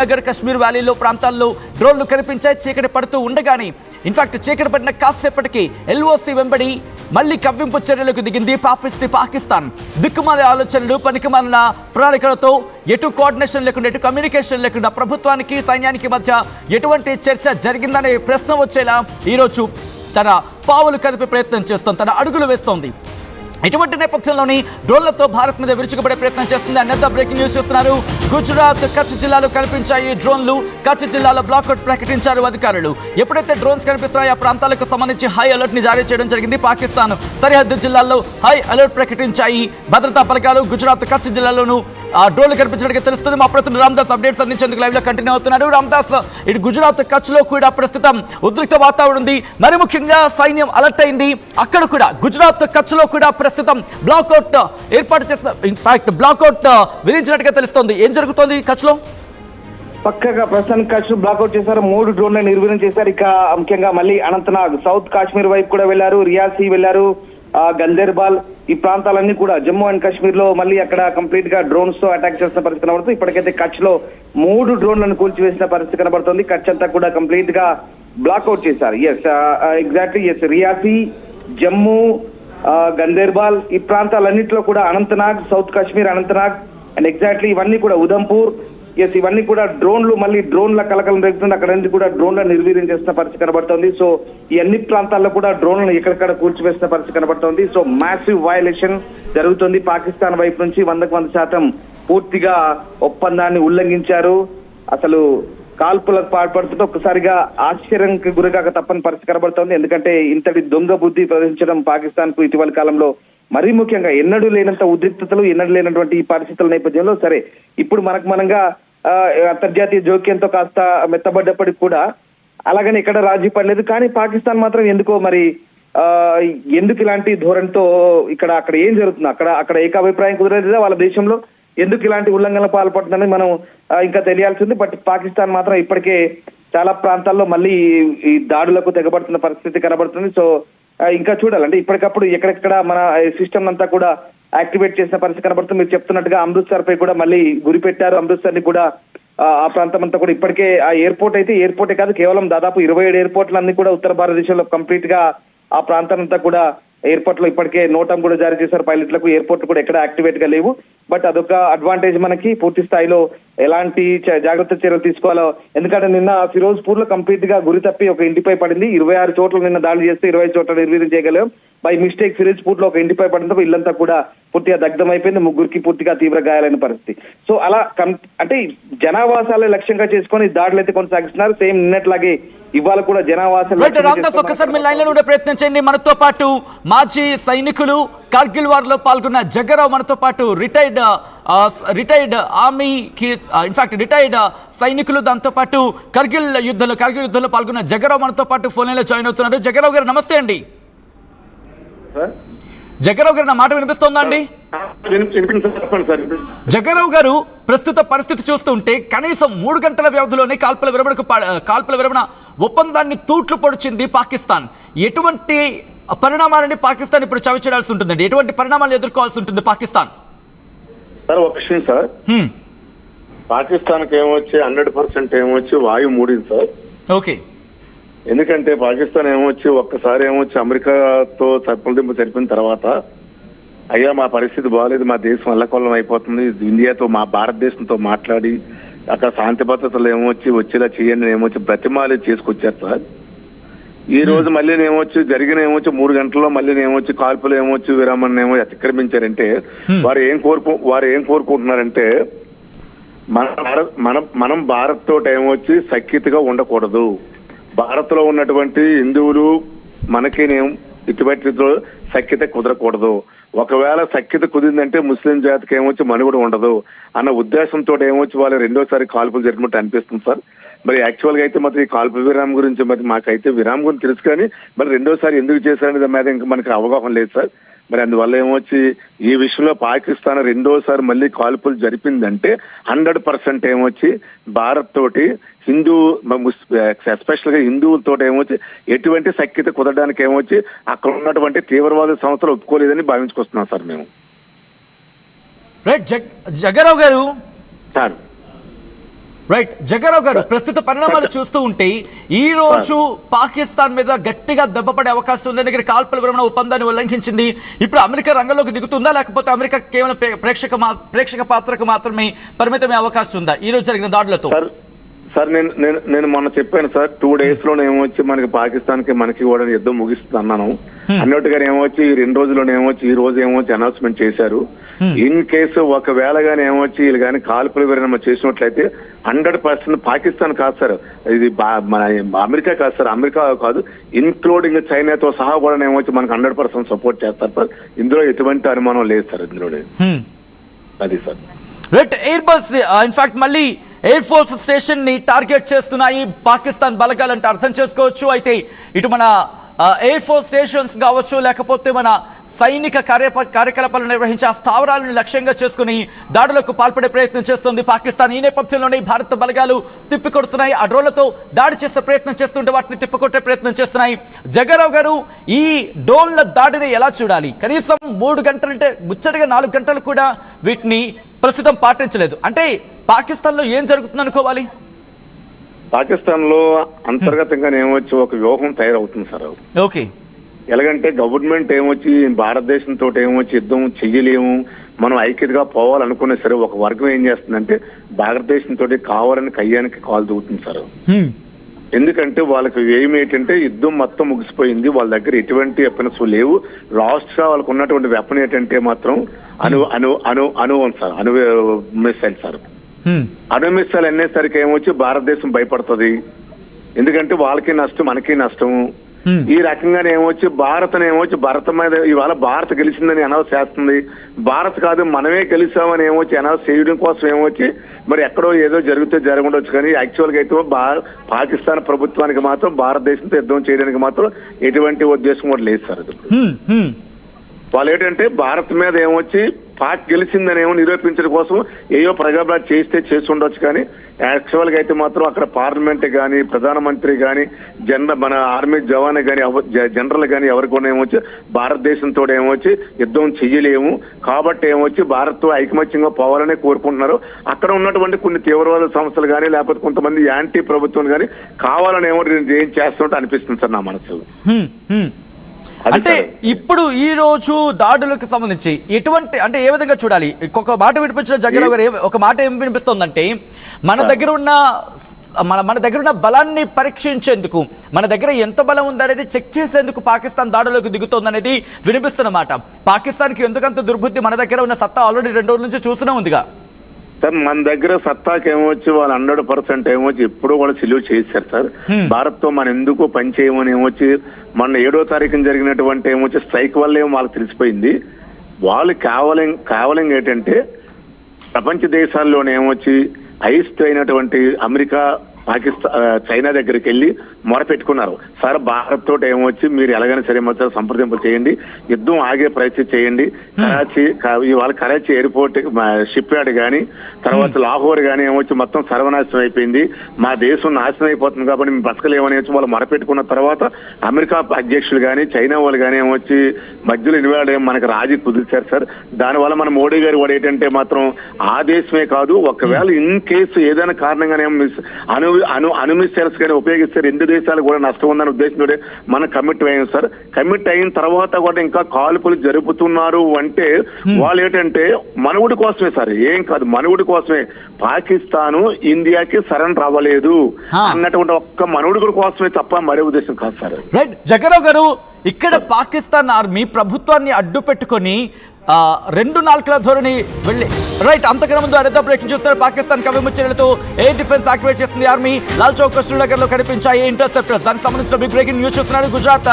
నగర్ కాశ్మీర్ వ్యాలీలో ప్రాంతాల్లో డ్రోన్లు కనిపించాయి. చీకటి పడుతూ ఉండగానే ఇన్ఫాక్ట్ చీకటి పడిన కాసేపటికి ఎల్ఓసి వెంబడి మళ్లీ కవ్వింపు చర్యలకు దిగింది పాకిస్తాన్. దిక్కుమాల ఆలోచనలు, పనికిమాలిన ప్రణాళికలతో ఎటు కోఆర్డినేషన్ లేకుండా, ఎటు కమ్యూనికేషన్ లేకుండా ప్రభుత్వానికి సైన్యానికి మధ్య ఎటువంటి చర్చ జరిగిందనే ప్రశ్న వచ్చేలా ఈరోజు తన పావులు కదిపే ప్రయత్నం చేస్తోంది, తన అడుగులు వేస్తోంది. ఇటువంటి నేపథ్యంలోని డ్రోన్లతో భారత్ మీద విరుచుకుపడే ప్రయత్నం చేస్తుంది. అన్నంత బ్రేకింగ్ న్యూస్ చూస్తున్నారు. గుజరాత్, కచ్ జిల్లాలో కనిపించాయి డ్రోన్లు. కచ్ జిల్లాలో బ్లాక్అవుట్ ప్రకటించారు అధికారులు. ఎప్పుడైతే డ్రోన్స్ కనిపిస్తున్నాయో ఆ ప్రాంతాలకు సంబంధించి హై అలర్ట్ ని జారీ చేయడం జరిగింది. పాకిస్తాన్ సరిహద్దు జిల్లాల్లో హై అలర్ట్ ప్రకటించాయి భద్రతా బలగాలు. గుజరాత్, కచ్ జిల్లాలోనూ డ్రోన్లు కనిపించినట్టుగా తెలుస్తుంది. మా ప్రతినిధి రామ్దాస్ అప్డేట్స్ అందించేందుకు లైవ్ లో కంటిన్యూ అవుతున్నారు. రామ్దాస్, ఇటు గుజరాత్, కచ్ లో కూడా ప్రస్తుతం ఉద్రిక్త వాతావరణం ఉంది. మరి ముఖ్యంగా సైన్యం అలర్ట్ అయింది. అక్కడ కూడా గుజరాత్, కచ్ లో కూడా ప్రస్తుతం బ్లాక్అవుట్ ఏర్పాటు చేసిన, ఇన్ఫాక్ట్ బ్లాక్అవుట్ విధించినట్టుగా తెలుస్తోంది. ఏం జరుగుతోంది కచ్ లో? పక్కగా ప్రస్తుతానికి కచ్ బ్లాక్అవుట్ చేశారు. 3 డ్రోన్లను నిర్వీర్యం చేశారు. ఇక ముఖ్యంగా మళ్ళీ అనంతనాగ్, సౌత్ కాశ్మీర్ వైపు కూడా వెళ్లారు. రియాసీ వెళ్లారు, గందేర్బాల్, ఈ ప్రాంతాలన్నీ కూడా జమ్మూ అండ్ కాశ్మీర్ లో మళ్ళీ అక్కడ కంప్లీట్ గా డ్రోన్స్ తో అటాక్ చేసిన పరిస్థితి కనబడుతుంది. ఇప్పటికైతే కచ్ లో 3 డ్రోన్లను కూల్చివేసిన పరిస్థితి కనబడుతుంది. కచ్ అంతా కూడా కంప్లీట్ గా బ్లాక్అవుట్ చేశారు. ఎగ్జాక్ట్లీ రియాసీ, జమ్మూ, గందేర్బాల్, ఈ ప్రాంతాలన్నింటిలో కూడా Anantnag, south Kashmir Anantnag and exactly ఇవన్నీ కూడా ఉదంపూర్, ఇవన్నీ కూడా డ్రోన్లు, మళ్ళీ డ్రోన్ల కలకలం రేగుతుంది. అక్కడ నుంచి కూడా డ్రోన్ల నిర్వీర్యం చేసిన పరిస్థితి కనబడుతోంది. సో ఈ అన్ని ప్రాంతాల్లో కూడా డ్రోన్లను ఎక్కడిక్కడ కూల్చివేసిన పరిస్థితి కనబడుతోంది. సో మ్యాసివ్ వయలేషన్ జరుగుతుంది. పాకిస్తాన్ వైపు నుంచి 100% పూర్తిగా ఒప్పందాన్ని ఉల్లంఘించారు. అసలు కాల్పులకు పాల్పడుతుంటే ఒక్కసారిగా ఆశ్చర్యానికి గురికాక తప్పని పరిస్థితి కనబడుతోంది. ఎందుకంటే ఇంతటి దొంగ బుద్ధి ప్రదర్శించడం పాకిస్తాన్ కు ఇటీవల కాలంలో మరీ ముఖ్యంగా ఎన్నడూ లేనంత ఉద్రిక్తతలు, ఎన్నడూ లేనటువంటి ఈ పరిస్థితుల నేపథ్యంలో సరే ఇప్పుడు మనంగా అంతర్జాతీయ జోక్యంతో కాస్త మెత్తబడ్డప్పటికి కూడా అలాగని ఇక్కడ రాజీ పడలేదు. కానీ పాకిస్తాన్ మాత్రం ఎందుకో మరి ఎందుకు ఇలాంటి ధోరణితో అక్కడ ఏం జరుగుతుంది, అక్కడ ఏకాభిప్రాయం కుదరలేదా వాళ్ళ దేశంలో, ఎందుకు ఇలాంటి ఉల్లంఘనలు పాల్పడుతుందని మనం ఇంకా తెలియాల్సింది. బట్ పాకిస్తాన్ మాత్రం ఇప్పటికే చాలా ప్రాంతాల్లో మళ్ళీ ఈ దాడులకు తెగబడుతున్న పరిస్థితి కనబడుతుంది. సో ఇంకా చూడాలంటే ఇప్పటికప్పుడు ఎక్కడెక్కడ మన సిస్టమ్ అంతా కూడా యాక్టివేట్ చేసిన పరిస్థితి కనబడుతుంది. మీరు చెప్తున్నట్టుగా అమృత్సర్ పై కూడా మళ్ళీ గురి పెట్టారు. అమృత్సర్ ని కూడా ఆ ప్రాంతం అంతా కూడా ఇప్పటికే ఆ ఎయిర్పోర్టే కాదు, కేవలం దాదాపు 27 ఎయిర్పోర్ట్లన్నీ కూడా ఉత్తర భారతదేశంలో కంప్లీట్ గా ఆ ప్రాంతం అంతా కూడా ఎయిర్పోర్ట్ లో ఇప్పటికే నోటం కూడా జారీ చేశారు పైలట్లకు. ఎయిర్పోర్ట్ కూడా ఎక్కడ యాక్టివేట్ గా లేవు. బట్ అదొక అడ్వాంటేజ్ మనకి. పూర్తి స్థాయిలో ఎలాంటి జాగ్రత్త చర్యలు తీసుకోవాలో, ఎందుకంటే నిన్న ఫిరోజ్పూర్ లో కంప్లీట్ గా గురి తప్పి ఒక ఇంటిపై పడింది. 26 చోట్ల నిన్న దాడి చేస్తే 25 చోట్ల నిర్వీర్యం చేయగలం. బై మిస్టేక్ ఫిరోజ్పూర్ లో ఒక ఇంటిపై పడడంతో ఇల్లంతా కూడా పూర్తిగా దగ్ధమైపోయింది. 3 పూర్తిగా తీవ్ర గాయాలైన పరిస్థితి. సో అలా అంటే జనావాసాలే లక్ష్యంగా చేసుకొని దాడులు అయితే కొనసాగిస్తున్నారు. సేమ్ నిన్నట్లాగే ఇవాళ కూడా జనావాసాలు. ఒక్కసారి మీ లైన్ లో ఉండే ప్రయత్నం చేయండి. మనతో పాటు మాజీ సైనికులు, కార్గిల్ వార్ లో పాల్గొన్న జగ్గరావు మనతో పాటు రిటైర్డ్ ఆర్మీకి, ఇన్ఫాక్ట్ రిటైర్డ్ సైనికులు, దాంతో పాటు కార్గిల్ యుద్ధంలో పాల్గొన్న జగ్గరావు మనతో పాటు ఫోన్ లైన్ లో జాయిన్ అవుతున్నారు. జగ్గరావు గారు నమస్తే అండి. జగ్గరావు గారు, నా మాట వినిపిస్తోందా అండి? జగ్గరావు గారు, ప్రస్తుత పరిస్థితి చూస్తుంటే కనీసం 3 గంటల వ్యవధిలోనే కాల్పుల విరమణ ఒప్పందాన్ని తూట్లు పొడిచింది పాకిస్తాన్. ఎటువంటి పరిణామాలని పాకిస్తాన్ ఇప్పుడు చవిచేయాల్సి ఉంటుందండి? ఎటువంటి పరిణామాలు ఎదుర్కోవాల్సి ఉంటుంది పాకిస్తాన్? సార్ ఒక విషయం సార్, పాకిస్తాన్కి ఏమొచ్చి 100% ఏమొచ్చి వాయు మూడింది సార్. ఓకే. ఎందుకంటే పాకిస్తాన్ ఒక్కసారి అమెరికాతో సరిపొలింపు జరిపిన తర్వాత అయ్యా మా పరిస్థితి బాగాలేదు, మా దేశం అల్లకొల్లం అయిపోతుంది, ఇండియాతో మా భారతదేశంతో మాట్లాడి అక్కడ శాంతి భద్రతలు వచ్చేలా చేయండి బ్రతిమాలి చేసుకొచ్చారు సార్. ఈ రోజు మళ్ళీ జరిగిన 3 గంటల్లో మళ్ళీ కాల్పులు విరామణ అతిక్రమించారంటే వారు ఏం కోరుకుంటున్నారంటే మనం భారత్ తోటి సఖ్యతగా ఉండకూడదు, భారత్ లో ఉన్నటువంటి హిందువులు మనకి ఇటువంటి సఖ్యత కుదరకూడదు, ఒకవేళ సఖ్యత కుదిరిందంటే ముస్లిం జాతికి మనుగడ ఉండదు అన్న ఉద్దేశంతో వాళ్ళు రెండోసారి కాల్పులు జరిపినట్టు అనిపిస్తుంది సార్. మరి యాక్చువల్ గా అయితే మరి ఈ కాల్పు విరామం గురించి మరి మాకైతే విరామం గురించి తెలుసు, కానీ మరి రెండోసారి ఎందుకు చేశారనే దాని మీద ఇంకా మనకి అవగాహన లేదు సార్. మరి అందువల్ల ఈ విషయంలో పాకిస్తాన్ రెండోసారి మళ్ళీ కాల్పులు జరిపిందంటే 100% భారత్ తోటి ఎస్పెషల్ గా హిందువులతో ఎటువంటి సఖ్యత కుదరడానికి అక్కడ ఉన్నటువంటి తీవ్రవాద సంస్థలు ఒప్పుకోలేదని భావించుకొస్తున్నాం సార్ మేము. జగ్గరావు గారు, సార్ రైట్ జగ్గారావు గారు, ప్రస్తుత పరిణామాలు చూస్తూ ఉంటే ఈ రోజు పాకిస్తాన్ మీద గట్టిగా దెబ్బపడే అవకాశం ఉంది. దగ్గర కాల్పుల విరమణ ఒప్పందాన్ని ఉల్లంఘించింది. ఇప్పుడు అమెరికా రంగంలోకి దిగుతుందా, లేకపోతే అమెరికా కేవలం ప్రేక్షక పాత్రకు మాత్రమే పరిమితమే అవకాశం ఉందా ఈ రోజు జరిగిన దాడులతో? సార్ నేను మొన్న చెప్పాను సార్, 2 days లోనే ఏమొచ్చి మనకి పాకిస్తాన్ కి మనకి కూడా యుద్ధం ముగిస్తుంది అన్నాను. అన్నట్టుగా ఏమొచ్చి 2 రోజుల్లోనే ఏమొచ్చి ఈ రోజు ఏమొచ్చి అనౌన్స్మెంట్ చేశారు. ఇన్ కేసు ఒకవేళ గానీ ఏమొచ్చి వీళ్ళు కానీ కాల్పుల విరమణ చేసినట్లయితే 100% పాకిస్తాన్ కాదు సార్, ఇది మన అమెరికా కాదు సార్, అమెరికా కాదు ఇన్క్లూడింగ్ చైనాతో సహా కూడా ఏమొచ్చి మనకు 100% సపోర్ట్ చేస్తారు సార్. ఇందులో ఎటువంటి అనుమానం లేదు సార్ ఇందులోనే. అది sir right. Air bus in fact మళ్ళీ ఎయిర్ ఫోర్స్ స్టేషన్ ని టార్గెట్ చేస్తున్నాయి పాకిస్తాన్ బలగాలంటే అర్థం చేసుకోవచ్చు. అయితే ఇటు మన ఎయిర్ ఫోర్స్ స్టేషన్స్ కావచ్చు, లేకపోతే మన సైనిక కార్యకలాపాలు నిర్వహించే ఆ స్థావరాలను లక్ష్యంగా చేసుకుని దాడులకు పాల్పడే ప్రయత్నం చేస్తుంది పాకిస్తాన్. ఈ నేపథ్యంలోనే భారత బలగాలు తిప్పికొడుతున్నాయి. ఆ డ్రోన్లతో దాడి చేసే ప్రయత్నం చేస్తుంటే వాటిని తిప్పికొట్టే ప్రయత్నం చేస్తున్నాయి. జగ్గారావు గారు, ఈ డ్రోన్ల దాడిని ఎలా చూడాలి? కనీసం 3 గంటలంటే ముచ్చటగా 4 గంటలు కూడా వీటిని ప్రస్తుతం పాటించలేదు. అంటే పాకిస్తాన్లో ఏం జరుగుతుంది అనుకోవాలి? పాకిస్తాన్ లో అంతర్గతంగా ఏమొచ్చి ఒక వ్యూహం తయారవుతుంది సార్. ఓకే, ఎలాగంటే గవర్నమెంట్ ఏమొచ్చి భారతదేశంతో ఏమొచ్చి యుద్ధం చెయ్యలేము, మనం ఐక్యతగా పోవాలనుకునే సరే ఒక వర్గం ఏం చేస్తుందంటే భారతదేశంతో కావాలని కయ్యానికి కాలు దూకుతుంది సార్. ఎందుకంటే వాళ్ళకి ఏమి ఏంటంటే యుద్ధం మొత్తం ముగిసిపోయింది, వాళ్ళ దగ్గర ఎటువంటి వెపన్స్ లేవు. లాస్ట్ గా వాళ్ళకు ఉన్నటువంటి వెపన్ ఏంటంటే మాత్రం అణు సార్, అణు మిసైల్ సార్. అణు మిసైల్ అనేసరికి ఏమొచ్చి భారతదేశం భయపడుతుంది. ఎందుకంటే వాళ్ళకి నష్టం, మనకి నష్టం. ఈ రకంగానే ఏమొచ్చి భారత్ మీద ఇవాళ భారత్ గెలిచిందని అనౌన్స్ చేస్తుంది. భారత్ కాదు మనమే గెలిచామని ఏమొచ్చి అనౌన్స్ చేయడం కోసం ఏమొచ్చి మరి ఎక్కడో ఏదో జరిగితే జరగఉండొచ్చు, కానీ యాక్చువల్ గా అయితే పాకిస్తాన్ ప్రభుత్వానికి మాత్రం భారతదేశంతో యుద్ధం చేయడానికి మాత్రం ఎటువంటి ఉద్దేశం కూడా లేదు సార్. వాళ్ళు ఏంటంటే భారత్ మీద ఏమొచ్చి పాక్ గెలిచిందని ఏమో నిరూపించడం కోసం ఏయో ప్రజాభాష చేసి ఉండొచ్చు, కానీ యాక్చువల్ గా అయితే మాత్రం అక్కడ పార్లమెంట్ కానీ ప్రధానమంత్రి కానీ మన ఆర్మీ జవాన్ కానీ జనరల్ కానీ ఎవరికి కూడా ఏమొచ్చి భారతదేశంతో ఏమొచ్చి యుద్ధం చెయ్యలేము కాబట్టి ఏమొచ్చి భారత్ తో ఐకమత్యంగా పోవాలనే కోరుకుంటున్నారు. అక్కడ ఉన్నటువంటి కొన్ని తీవ్రవాద సంస్థలు కానీ లేకపోతే కొంతమంది యాంటీ ప్రభుత్వం కానీ కావాలని ఏమో ఏం చేస్తున్నట్టు అనిపిస్తుంది సార్ నా మనసు. అంటే ఇప్పుడు ఈ రోజు దాడులకు సంబంధించి ఎటువంటి, అంటే ఏ విధంగా చూడాలి? ఒక మాట వినిపించిన జగ్గారావు గారు ఒక మాట ఏం వినిపిస్తోందంటే మన దగ్గర ఉన్న బలాన్ని పరీక్షించేందుకు, మన దగ్గర ఎంత బలం ఉందనేది చెక్ చేసేందుకు పాకిస్తాన్ దాడులకు దిగుతోందనేది వినిపిస్తున్నమాట. పాకిస్తాన్కి ఎందుకంత దుర్బుద్ధి? మన దగ్గర ఉన్న సత్తా ఆల్రెడీ 2 రోజుల నుంచి చూస్తూనే ఉందిగా సార్. మన దగ్గర సత్తాకి ఏమొచ్చి వాళ్ళు 100% ఏమొచ్చి ఎప్పుడూ కూడా సెల్యూట్ చేశారు సార్. భారత్ తో మనం ఎందుకు పని చేయమని ఏమొచ్చి మొన్న 7వ తారీఖున జరిగినటువంటి ఏమొచ్చి స్ట్రైక్ వల్ల ఏమో వాళ్ళకి తెలిసిపోయింది. వాళ్ళు కేవలం ఏంటంటే ప్రపంచ దేశాల్లోనే ఏమొచ్చి ఐస్ట్ అయినటువంటి అమెరికా, పాకిస్తాన్, చైనా దగ్గరికి వెళ్ళి మొరపెట్టుకున్నారు. సార్ భారత్ తోటి ఏమొచ్చి మీరు ఎలాగైనా సరే మొత్తం సంప్రదింపులు చేయండి, యుద్ధం ఆగే ప్రయత్నం చేయండి. ఇవాళ కరాచీ ఎయిర్పోర్ట్ షిప్ యార్డ్ కానీ తర్వాత లాహోర్ కానీ ఏమొచ్చి మొత్తం సర్వనాశనం అయిపోయింది, మా దేశం నాశనం అయిపోతుంది కాబట్టి మేము బతకలేమని వచ్చి వాళ్ళు మొరపెట్టుకున్న తర్వాత అమెరికా అధ్యక్షులు కానీ చైనా వాళ్ళు కానీ ఏమొచ్చి మధ్యలో ఇన్వాల్వ్ అయ్యి మనకు రాజీ కుదిర్చారు సార్. దానివల్ల మన మోడీ గారు కూడా ఏంటంటే మాత్రం ఆ దేశమే కాదు, ఒకవేళ ఇన్ కేసు ఏదైనా కారణంగానే అణు మిసైల్స్ కానీ ఉపయోగిస్తే 2 దేశాలు కూడా నష్టం ఉందనే ఉద్దేశంతో మనం కమిట్ అయ్యాం సార్. కమిట్ అయిన తర్వాత కూడా ఇంకా కాల్పులు జరుపుతున్నారు అంటే వాళ్ళు ఏంటంటే మనుగుడి కోసమే సార్, ఏం కాదు మనుగుడి కోసమే. పాకిస్తాను ఇండియాకి సరెండర్ అవ్వలేదు అన్నటువంటి ఒక్క మనుగుడి కోసమే తప్ప మరే ఉద్దేశం కాదు సార్. రైట్ జగ్గారావు గారు, ఇక్కడ పాకిస్తాన్ ఆర్మీ ప్రభుత్వాన్ని అడ్డు పెట్టుకొని 2 నాలుకల ధోరణి వెళ్ళి రైట్ అంతకన్నా ముందు అరెద్దా బ్రేకింగ్ చూస్తారు. పాకిస్తాన్ కవిముచ్చలతో ఎయిర్ డిఫెన్స్ యాక్టివేట్ చేసింది ఆర్మీ. లాల్ చౌక్ శ్రీనగర్ లో కనిపించాయి ఇంటర్సెప్టర్స్. దానికి సంబంధించిన బిగ్ బ్రేకింగ్ న్యూస్ చూస్తున్నారు. గుజరాత్